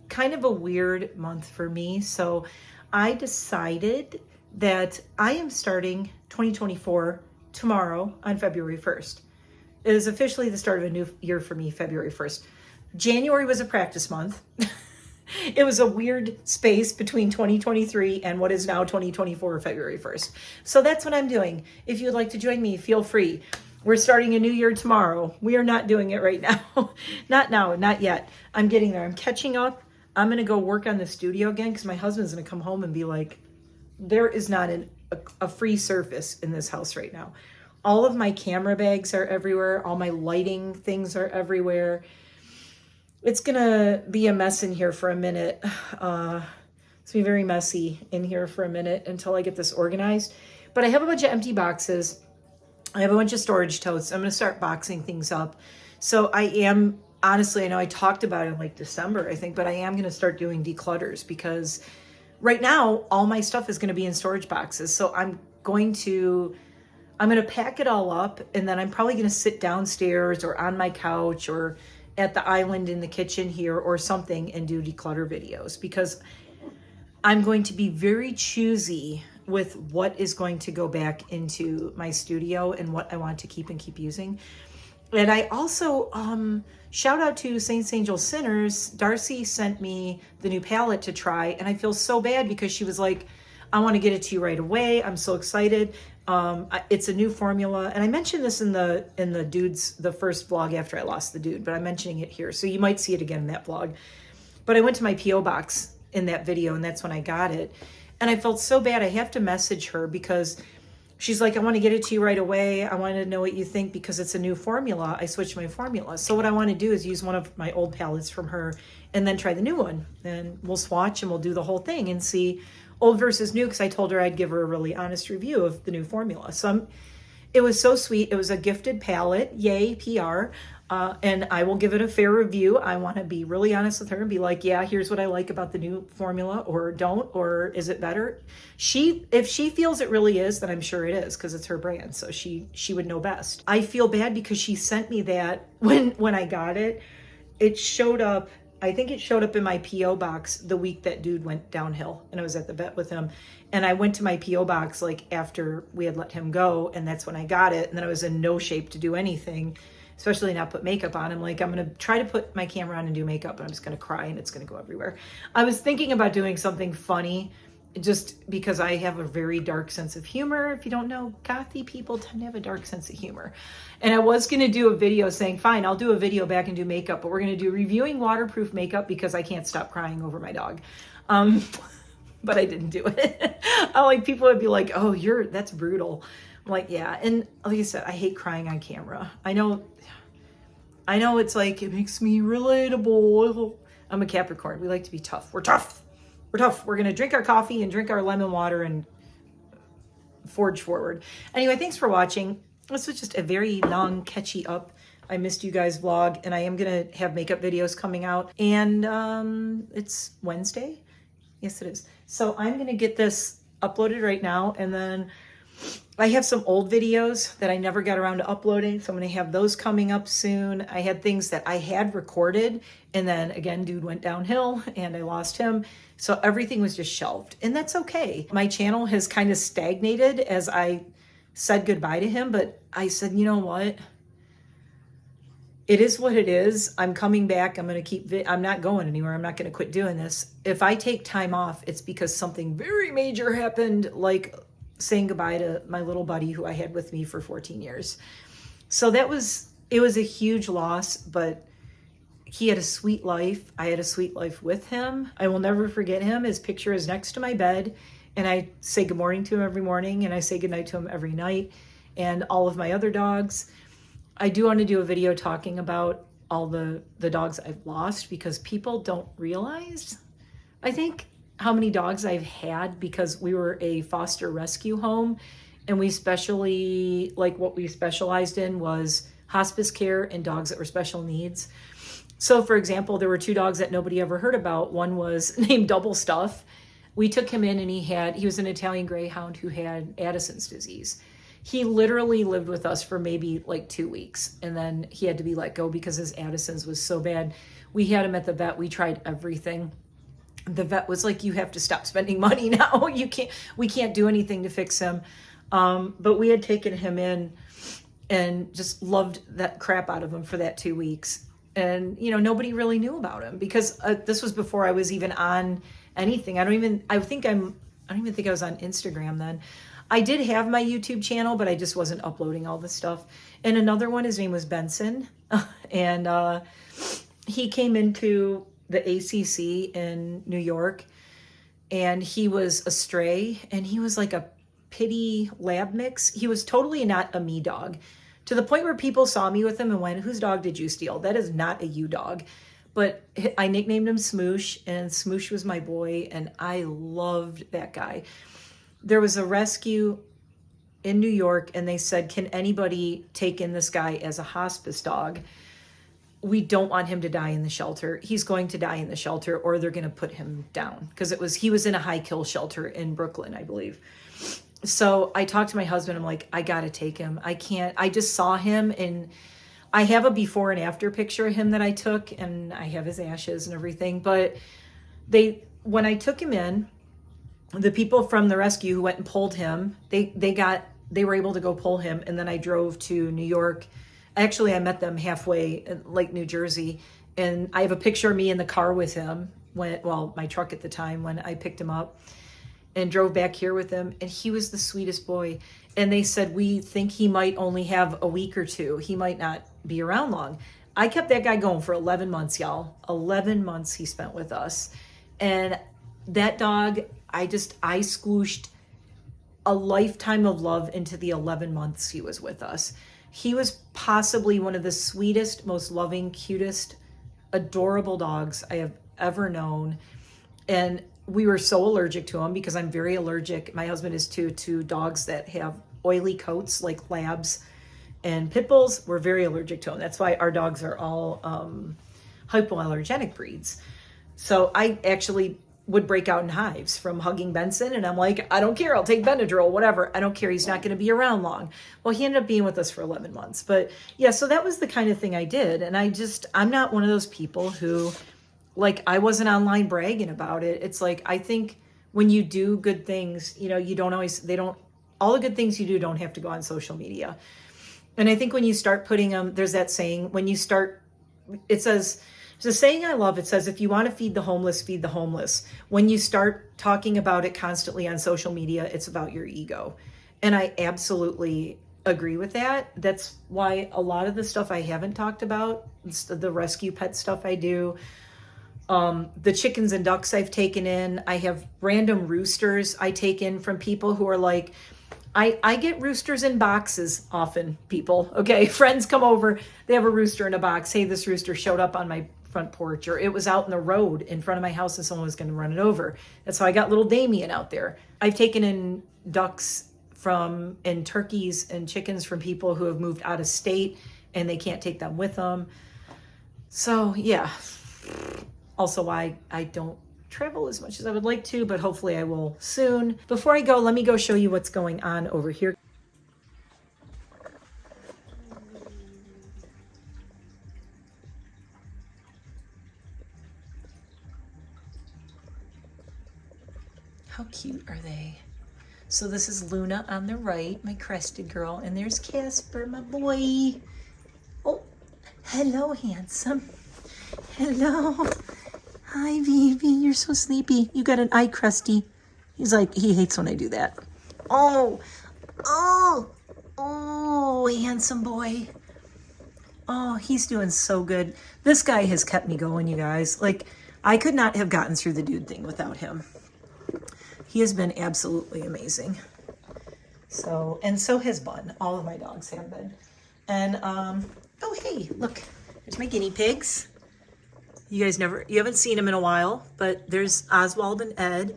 kind of a weird month for me. So I decided that I am starting 2024 tomorrow on February 1st. It is officially the start of a new year for me, February 1st. January was a practice month. It was a weird space between 2023 and what is now 2024, February 1st. So that's what I'm doing. If you'd like to join me, feel free. We're starting a new year tomorrow. We are not doing it right now. Not now, not yet. I'm getting there. I'm catching up. I'm going to go work on the studio again because my husband's going to come home and be like, there is not a free surface in this house right now. All of my camera bags are everywhere. All my lighting things are everywhere. It's going to be a mess in here for a minute. It's going to be very messy in here for a minute until I get this organized. But I have a bunch of empty boxes. I have a bunch of storage totes. I'm going to start boxing things up. So I am, honestly, I know I talked about it in like December, I think, but I am going to start doing declutters because right now all my stuff is going to be in storage boxes. So I'm going to pack it all up, and then I'm probably going to sit downstairs or on my couch or at the island in the kitchen here or something and do declutter videos, because I'm going to be very choosy with what is going to go back into my studio and what I want to keep using. And I also, shout out to Saints, Angels, Sinners. Darcy sent me the new palette to try, and I feel so bad because she was like, I want to get it to you right away. I'm so excited. It's a new formula. And I mentioned this in the dudes, the first vlog after I lost the dude, but I'm mentioning it here. So you might see it again in that vlog. But I went to my P.O. box in that video, and that's when I got it. And I felt so bad. I have to message her because she's like, I want to get it to you right away. I want to know what you think because it's a new formula. I switched my formula. So what I want to do is use one of my old palettes from her and then try the new one. And we'll swatch and we'll do the whole thing and see old versus new, because I told her I'd give her a really honest review of the new formula. So it was so sweet. It was a gifted palette. Yay, PR. And I will give it a fair review. I want to be really honest with her and be like, yeah, here's what I like about the new formula, or don't, or is it better? If she feels it really is, then I'm sure it is, because it's her brand. So she would know best. I feel bad because she sent me that when I got it. It showed up, I think it showed up in my P.O. box the week that dude went downhill, and I was at the vet with him. And I went to my P.O. box like after we had let him go, and that's when I got it. And then I was in no shape to do anything, especially not put makeup on. I'm like, I'm going to try to put my camera on and do makeup, and I'm just going to cry and it's going to go everywhere. I was thinking about doing something funny just because I have a very dark sense of humor. If you don't know, gothy people tend to have a dark sense of humor. And I was going to do a video saying, fine, I'll do a video back and do makeup, but we're going to do reviewing waterproof makeup because I can't stop crying over my dog. But I didn't do it. I like, people would be like, oh, that's brutal. I'm like, yeah. And like I said, I hate crying on camera. I know it's like, it makes me relatable. I'm a Capricorn. We like to be tough. We're tough. We're tough. We're going to drink our coffee and drink our lemon water and forge forward. Anyway, thanks for watching. This was just a very long, catchy up. I missed you guys vlog, and I am going to have makeup videos coming out. And it's Wednesday. Yes, it is. So I'm going to get this uploaded right now. And then I have some old videos that I never got around to uploading. So I'm going to have those coming up soon. I had things that I had recorded, and then again, dude went downhill and I lost him. So everything was just shelved, and that's okay. My channel has kind of stagnated as I said goodbye to him, but I said, you know what? It is what it is. I'm coming back. I'm going to I'm not going anywhere. I'm not going to quit doing this. If I take time off, it's because something very major happened, like saying goodbye to my little buddy who I had with me for 14 years. So it was a huge loss, but he had a sweet life. I had a sweet life with him. I will never forget him. His picture is next to my bed, and I say good morning to him every morning, and I say goodnight to him every night, and all of my other dogs. I do want to do a video talking about all the dogs I've lost, because people don't realize, I think, how many dogs I've had, because we were a foster rescue home, and what we specialized in was hospice care and dogs that were special needs. So for example, there were 2 dogs that nobody ever heard about. One was named Double Stuff. We took him in, and he was an Italian Greyhound who had Addison's disease. He literally lived with us for maybe like 2 weeks, and then he had to be let go because his Addison's was so bad. We had him at the vet. We tried everything. The vet was like, you have to stop spending money now. We can't do anything to fix him. But we had taken him in and just loved that crap out of him for that 2 weeks. And, nobody really knew about him because this was before I was even on anything. I don't even think I was on Instagram then. I did have my YouTube channel, but I just wasn't uploading all this stuff. And another one, his name was Benson. And he came into the ACC in New York, and he was a stray, and he was like a pity lab mix. He was totally not a me dog, to the point where people saw me with him and went, whose dog did you steal? That is not a you dog. But I nicknamed him Smoosh, and Smoosh was my boy, and I loved that guy. There was a rescue in New York, and they said, can anybody take in this guy as a hospice dog? We don't want him to die in the shelter. He's going to die in the shelter, or they're going to put him down, because he was in a high kill shelter in Brooklyn, I believe. So I talked to my husband. I'm like, I gotta take him. I can't. I just saw him, and I have a before and after picture of him that I took, and I have his ashes and everything. But when I took him in, the people from the rescue who went and pulled him, they were able to go pull him, and then I drove to New York. Actually, I met them halfway in Lake New Jersey, and I have a picture of me in the car with him my truck at the time when I picked him up and drove back here with him, and he was the sweetest boy. And they said, we think he might only have a week or two. He might not be around long. I kept that guy going for 11 months, y'all. 11 months he spent with us. And that dog, I squooshed a lifetime of love into the 11 months he was with us. He was possibly one of the sweetest, most loving, cutest, adorable dogs I have ever known. And we were so allergic to him because I'm very allergic. My husband is too, to dogs that have oily coats like labs and pit bulls. We're very allergic to them. That's why our dogs are all hypoallergenic breeds. So I actually would break out in hives from hugging Benson, and I'm like, I don't care, I'll take Benadryl, whatever, I don't care, he's not going to be around long. Well, he ended up being with us for 11 months. But yeah, so that was the kind of thing I did. And I'm not one of those people who, like, I wasn't online bragging about it. It's like, I think when you do good things, you know, all the good things you do don't have to go on social media. And I think when you start putting them, there's that saying, it says, there's a saying I love. It says, if you want to feed the homeless, feed the homeless. When you start talking about it constantly on social media, it's about your ego. And I absolutely agree with that. That's why a lot of the stuff I haven't talked about, the rescue pet stuff I do, the chickens and ducks I've taken in, I have random roosters I take in from people who are like, I get roosters in boxes often, people. Okay, friends come over, they have a rooster in a box. Hey, this rooster showed up on my front porch, or it was out in the road in front of my house and someone was going to run it over. That's how I got little Damien out there. I've taken in ducks and turkeys and chickens from people who have moved out of state and they can't take them with them. So yeah, also why I don't travel as much as I would like to, but hopefully I will soon. Before I go, let me go show you what's going on over here. How cute are they? So this is Luna on the right, my crested girl, and there's Casper, my boy. Oh, hello, handsome. Hello. Hi, baby. You're so sleepy. You got an eye crusty. He's like, he hates when I do that. Oh, handsome boy. Oh, he's doing so good. This guy has kept me going, you guys. Like, I could not have gotten through the dude thing without him. He has been absolutely amazing. So has Bun. All of my dogs have been. And, oh, hey, look, there's my guinea pigs. You haven't seen him in a while, but there's Oswald and Ed.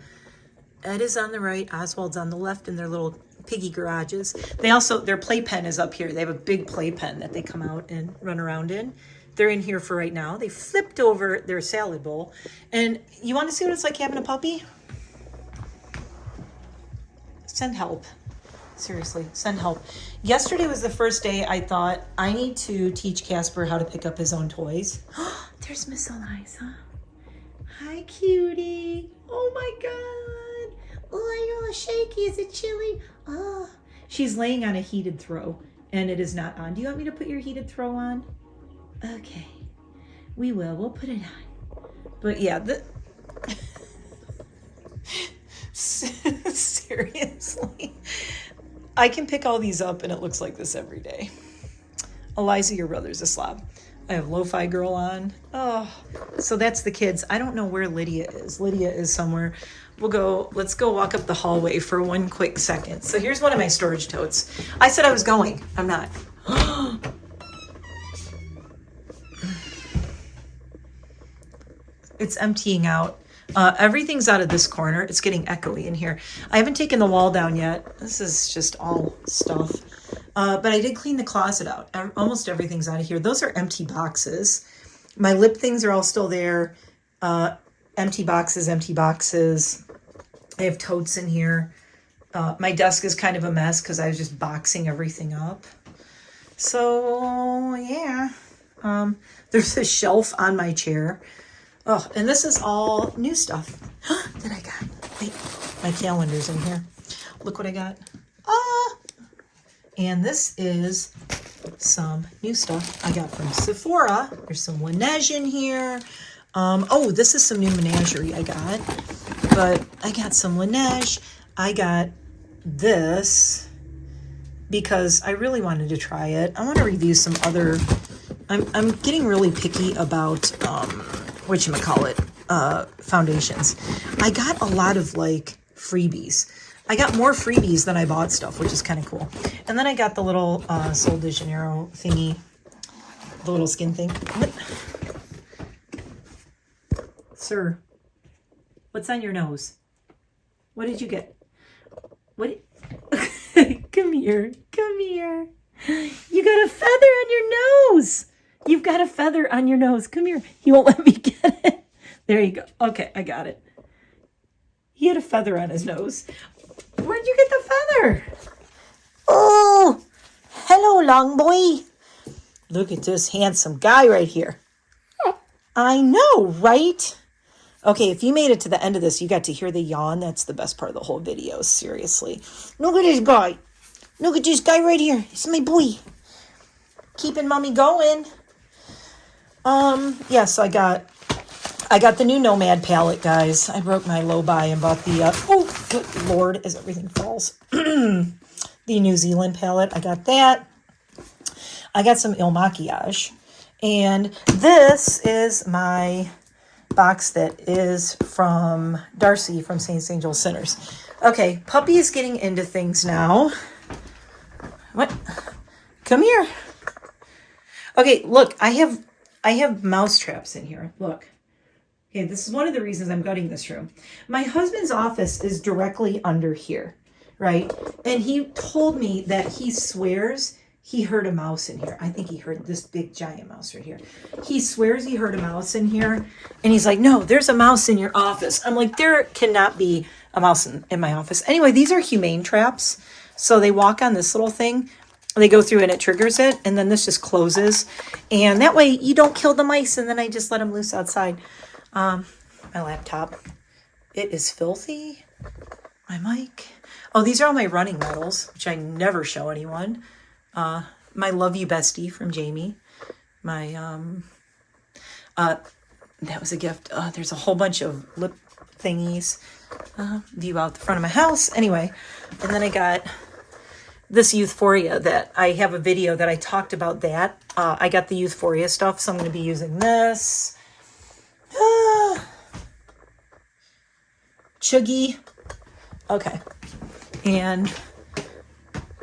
Ed is on the right, Oswald's on the left in their little piggy garages. Their playpen is up here. They have a big playpen that they come out and run around in. They're in here for right now. They flipped over their salad bowl. And you want to see what it's like having a puppy? Send help. Seriously, send help. Yesterday was the first day I thought I need to teach Casper how to pick up his own toys. There's Miss Eliza. Hi, cutie. Oh my God. Oh, you're all shaky. Is it chilly? Oh, she's laying on a heated throw and it is not on. Do you want me to put your heated throw on? Okay, we will. We'll put it on. But yeah, seriously, I can pick all these up and it looks like this every day. Eliza, your brother's a slob. I have Lo-Fi Girl on. Oh, so that's the kids. I don't know where Lydia is. Lydia is somewhere. Let's go walk up the hallway for one quick second. So here's one of my storage totes. I said I was going. I'm not. It's emptying out. Everything's out of this corner. It's getting echoey in here. I haven't taken the wall down yet. This is just all stuff. But I did clean the closet out. Almost everything's out of here. Those are empty boxes. My lip things are all still there. Empty boxes, empty boxes. I have totes in here. My desk is kind of a mess because I was just boxing everything up. So, yeah. There's a shelf on my chair. Oh, and this is all new stuff that I got. Wait, my calendar's in here. Look what I got. And this is some new stuff I got from Sephora. There's some Laneige in here. Oh, this is some new menagerie I got. But I got some Laneige. I got this because I really wanted to try it. I want to review some other... I'm getting really picky about foundations. I got a lot of like freebies. I got more freebies than I bought stuff, which is kind of cool. And then I got the little Sol de Janeiro thingy, the little skin thing. What? Sir, what's on your nose? What did you get? What? Come here. Come here. You got a feather on your nose. You've got a feather on your nose. Come here. You won't let me get it. There you go. Okay, I got it. He had a feather on his nose. Where'd you get the feather? Oh, hello, long boy. Look at this handsome guy right here. I know, right? Okay, if you made it to the end of this, you got to hear the yawn. That's the best part of the whole video, seriously. Look at this guy. Look at this guy right here. It's my boy. Keeping mommy going. Yeah, so I got the new Nomad palette, guys. I broke my low buy and bought the, oh, good Lord, as everything falls. The New Zealand palette, I got that. I got some Il Makiage. And this is my box that is from Darcy from Saints, Angels, Sinners. Okay, Puppy is getting into things now. What? Come here. Okay, look, I have mouse traps in here. Look. Okay, this is one of the reasons I'm gutting this room. My husband's office is directly under here, right? And he told me that he swears he heard a mouse in here. I think he heard this big giant mouse right here. He swears he heard a mouse in here. And he's like, no, there's a mouse in your office. I'm like, there cannot be a mouse in my office. Anyway, these are humane traps. So they walk on this little thing. They go through and it triggers it. And then this just closes. And that way you don't kill the mice. And then I just let them loose outside. My laptop. It is filthy. My mic. Oh, these are all my running medals, which I never show anyone. My Love You Bestie from Jamie. My, that was a gift. There's a whole bunch of lip thingies. View out the front of my house. Anyway, and then I got this Youthforia that I have a video that I talked about that. I got the Youthforia stuff, so I'm going to be using this. Chuggy. Okay. And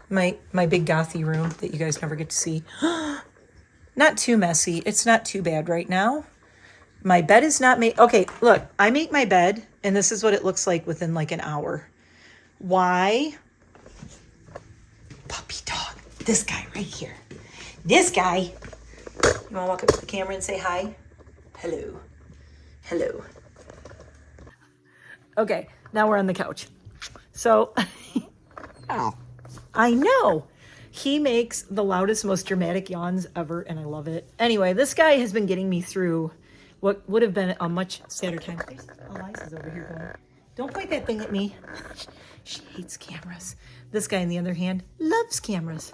my big gothy room that you guys never get to see. Not too messy. It's not too bad right now. My bed is not made. Okay, look, I make my bed and this is what it looks like within like an hour. Why? Puppy dog. This guy right here. This guy. You want to walk up to the camera and say hi? Hello. Hello. Okay, now we're on the couch. So, oh, I know. He makes the loudest, most dramatic yawns ever, and I love it. Anyway, this guy has been getting me through what would have been a much sadder time. There's Eliza's over here going, don't point that thing at me. She hates cameras. This guy, on the other hand, loves cameras.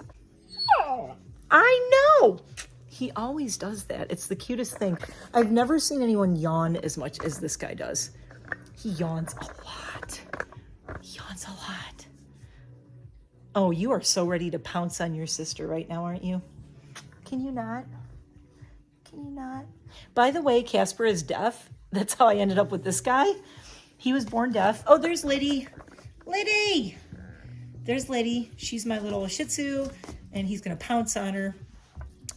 I know. He always does that. It's the cutest thing. I've never seen anyone yawn as much as this guy does. He yawns a lot. He yawns a lot. Oh, you are so ready to pounce on your sister right now, aren't you? Can you not? Can you not? By the way, Casper is deaf. That's how I ended up with this guy. He was born deaf. Oh, there's Liddy. Liddy! There's Liddy. She's my little Shih Tzu, and he's going to pounce on her.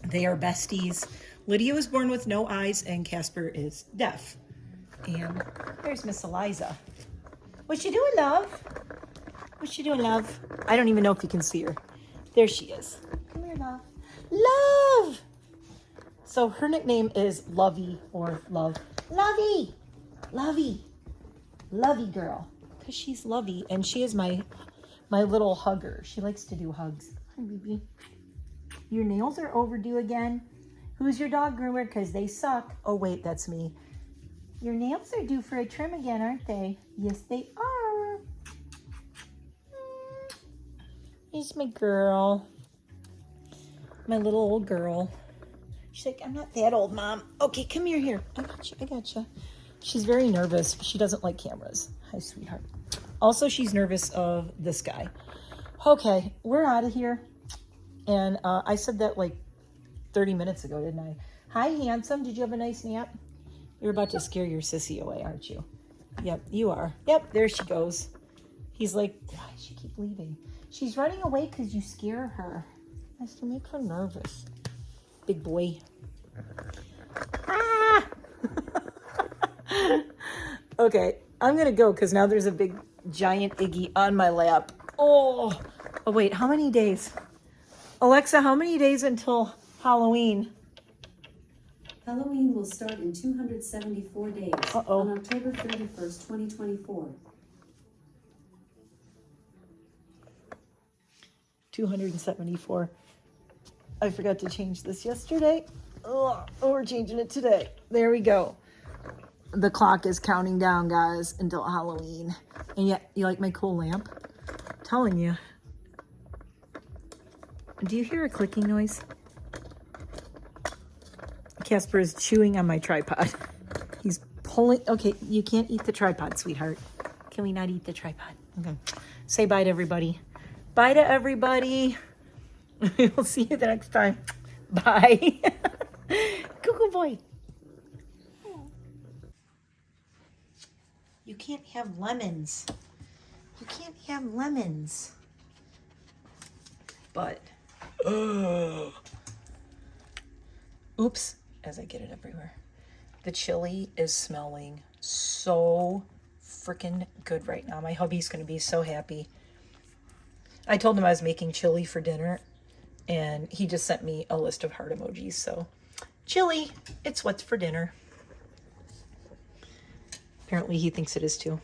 They are besties. Lydia was born with no eyes, and Casper is deaf. And there's Miss Eliza. What you doing, love? What you doing, love? I don't even know if you can see her. There she is. Come here, love. Love! So her nickname is Lovey or Love. Lovey! Lovey! Lovey girl. Because she's lovey, and she is my My little hugger. She likes to do hugs. Hi, baby. Your nails are overdue again. Who's your dog groomer? Because they suck. Oh, wait, that's me. Your nails are due for a trim again, aren't they? Yes, they are. Here's my girl. My little old girl. She's like, I'm not that old, Mom. Okay, come here. I got you. She's very nervous. She doesn't like cameras. Hi, sweetheart. Also, she's nervous of this guy. Okay, we're out of here. And I said that like 30 minutes ago, didn't I? Hi, handsome. Did you have a nice nap? You're about to scare your sissy away, aren't you? Yep, you are. Yep, there she goes. He's like, why does she keep leaving? She's running away because you scare her. That's to make her nervous. Big boy. Ah! Okay, I'm going to go because now there's a big giant Iggy on my lap. Oh, wait, how many days? Alexa, how many days until Halloween? Halloween will start in 274 days on October 31st, 2024. 274. I forgot to change this yesterday. Oh, we're changing it today. There we go. The clock is counting down, guys, until Halloween. And yet, you like my cool lamp? I'm telling you. Do you hear a clicking noise? Casper is chewing on my tripod. He's pulling. Okay, you can't eat the tripod, sweetheart. Can we not eat the tripod? Okay. Say bye to everybody. Bye to everybody. We'll see you the next time. Bye. Cuckoo boy. You can't have lemons. You can't have lemons. But, oops, as I get it everywhere. The chili is smelling so freaking good right now. My hubby's going to be so happy. I told him I was making chili for dinner, and he just sent me a list of heart emojis. So, chili, it's what's for dinner. Apparently he thinks it is too.